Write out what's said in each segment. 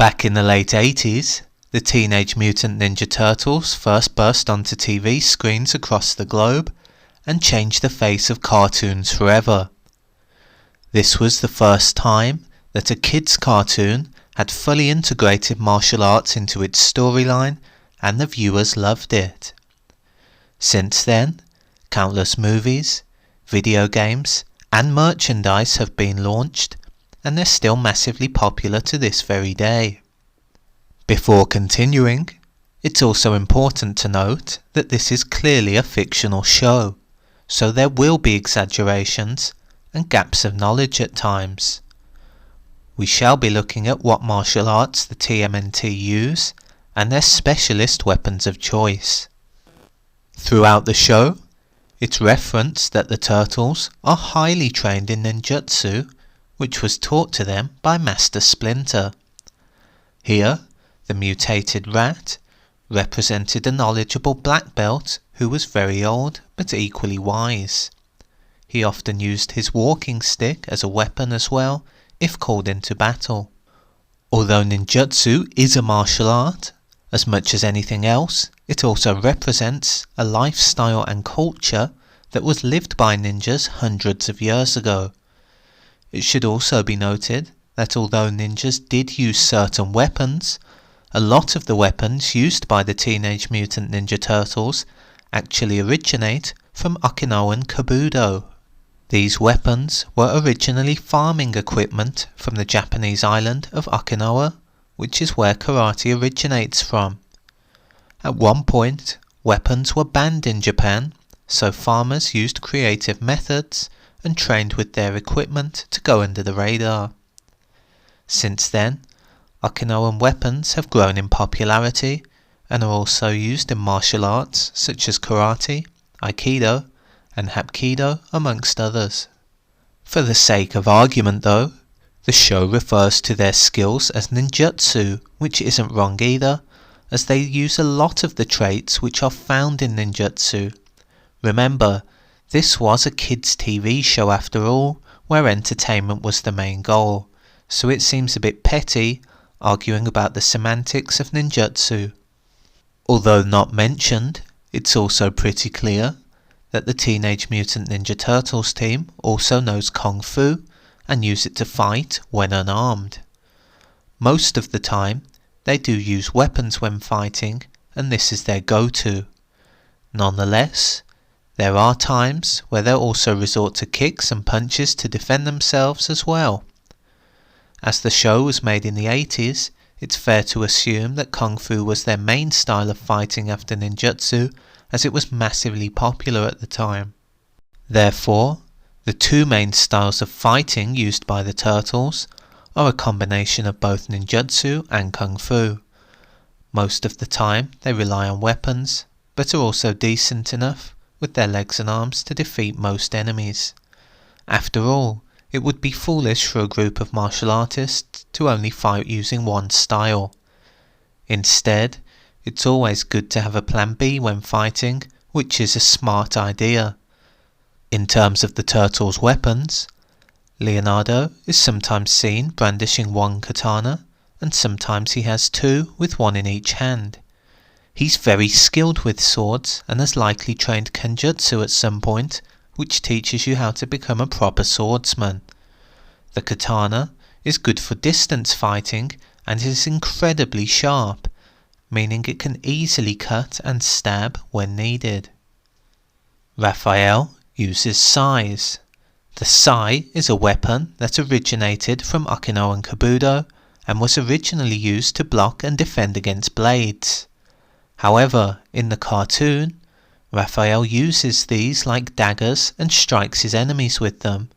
Back in the late 80s, the Teenage Mutant Ninja Turtles first burst onto TV screens across the globe and changed the face of cartoons forever. This was the first time that a kids' cartoon had fully integrated martial arts into its storyline, and the viewers loved it. Since then, countless movies, video games, and merchandise have been launched, and they're still massively popular to this very day. Before continuing, it's also important to note that this is clearly a fictional show, so there will be exaggerations and gaps of knowledge at times. We shall be looking at what martial arts the TMNT use and their specialist weapons of choice. Throughout the show, it's referenced that the Turtles are highly trained in ninjutsu, which was taught to them by Master Splinter. Here, the mutated rat represented a knowledgeable black belt who was very old but equally wise. He often used his walking stick as a weapon as well, if called into battle. Although ninjutsu is a martial art, as much as anything else, it also represents a lifestyle and culture that was lived by ninjas hundreds of years ago. It should also be noted that although ninjas did use certain weapons, a lot of the weapons used by the Teenage Mutant Ninja Turtles actually originate from Okinawan Kabuto. These weapons were originally farming equipment from the Japanese island of Okinawa, which is where karate originates from. At one point, weapons were banned in Japan, so farmers used creative methods and trained with their equipment to go under the radar. Since then, Okinawan weapons have grown in popularity and are also used in martial arts such as karate, aikido, and hapkido, amongst others. For the sake of argument though, the show refers to their skills as ninjutsu, which isn't wrong either, as they use a lot of the traits which are found in ninjutsu. Remember, this was a kids' TV show after all, where entertainment was the main goal, so it seems a bit petty arguing about the semantics of ninjutsu. Although not mentioned, it's also pretty clear that the Teenage Mutant Ninja Turtles team also knows Kung Fu and use it to fight when unarmed. Most of the time, they do use weapons when fighting, and this is their go-to. Nonetheless, there are times where they'll also resort to kicks and punches to defend themselves as well. As the show was made in the 80s, it's fair to assume that Kung Fu was their main style of fighting after ninjutsu, as it was massively popular at the time. Therefore, the two main styles of fighting used by the Turtles are a combination of both ninjutsu and Kung Fu. Most of the time they rely on weapons, but are also decent enough with their legs and arms to defeat most enemies. After all, it would be foolish for a group of martial artists to only fight using one style. Instead, it's always good to have a plan B when fighting, which is a smart idea. In terms of the Turtles' weapons, Leonardo is sometimes seen brandishing one katana, and sometimes he has two with one in each hand. He's very skilled with swords and has likely trained kenjutsu at some point, which teaches you how to become a proper swordsman. The katana is good for distance fighting and is incredibly sharp, meaning it can easily cut and stab when needed. Raphael uses sais. The sai is a weapon that originated from Okinawan Kabuto and was originally used to block and defend against blades. However, in the cartoon, Raphael uses these like daggers and strikes his enemies with them.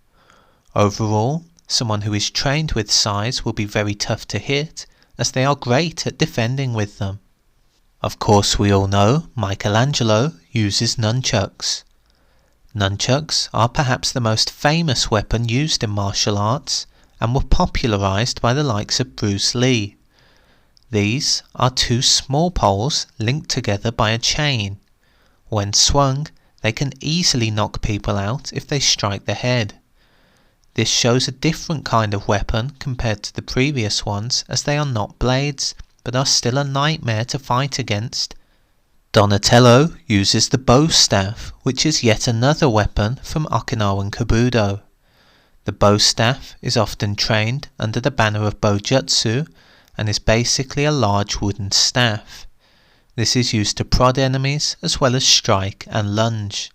Overall, someone who is trained with sais will be very tough to hit, as they are great at defending with them. Of course, we all know Michelangelo uses nunchucks. Nunchucks are perhaps the most famous weapon used in martial arts and were popularized by the likes of Bruce Lee. These are two small poles linked together by a chain. When swung, they can easily knock people out if they strike the head. This shows a different kind of weapon compared to the previous ones, as they are not blades, but are still a nightmare to fight against. Donatello uses the bow staff, which is yet another weapon from Okinawan Kabuto. The bow staff is often trained under the banner of Bojutsu and is basically a large wooden staff. This is used to prod enemies as well as strike and lunge.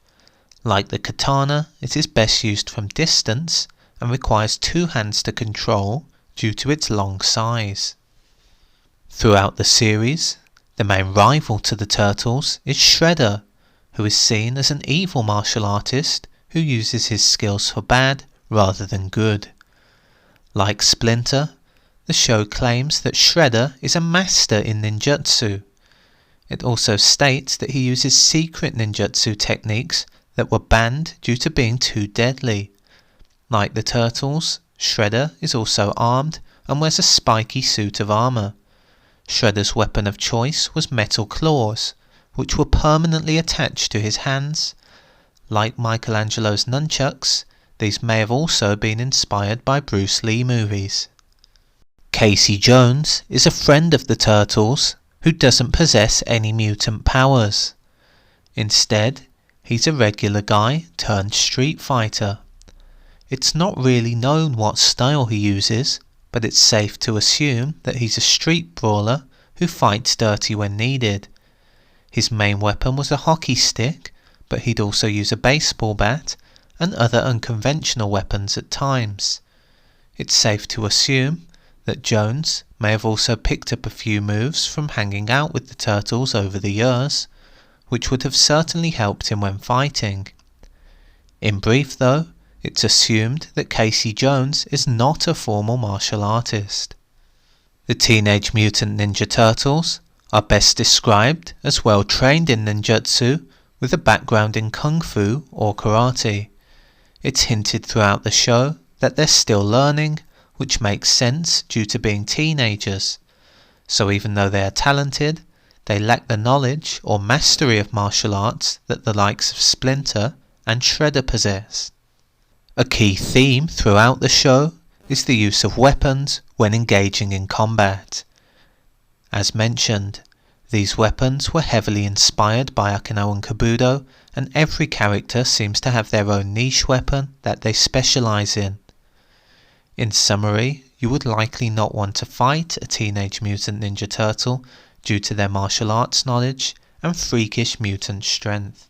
Like the katana, it is best used from distance and requires two hands to control due to its long size. Throughout the series, the main rival to the Turtles is Shredder, who is seen as an evil martial artist who uses his skills for bad rather than good. Like Splinter, the show claims that Shredder is a master in ninjutsu. It also states that he uses secret ninjutsu techniques that were banned due to being too deadly. Like the Turtles, Shredder is also armed and wears a spiky suit of armor. Shredder's weapon of choice was metal claws, which were permanently attached to his hands. Like Michelangelo's nunchucks, these may have also been inspired by Bruce Lee movies. Casey Jones is a friend of the Turtles who doesn't possess any mutant powers. Instead, he's a regular guy turned street fighter. It's not really known what style he uses, but it's safe to assume that he's a street brawler who fights dirty when needed. His main weapon was a hockey stick, but he'd also use a baseball bat and other unconventional weapons at times. It's safe to assume that Jones may have also picked up a few moves from hanging out with the Turtles over the years, which would have certainly helped him when fighting. In brief though, it's assumed that Casey Jones is not a formal martial artist. The Teenage Mutant Ninja Turtles are best described as well trained in ninjutsu with a background in kung fu or karate. It's hinted throughout the show that they're still learning, which makes sense due to being teenagers. So even though they are talented, they lack the knowledge or mastery of martial arts that the likes of Splinter and Shredder possess. A key theme throughout the show is the use of weapons when engaging in combat. As mentioned, these weapons were heavily inspired by Okinawan Kabuto, and every character seems to have their own niche weapon that they specialize in. In summary, you would likely not want to fight a Teenage Mutant Ninja Turtle due to their martial arts knowledge and freakish mutant strength.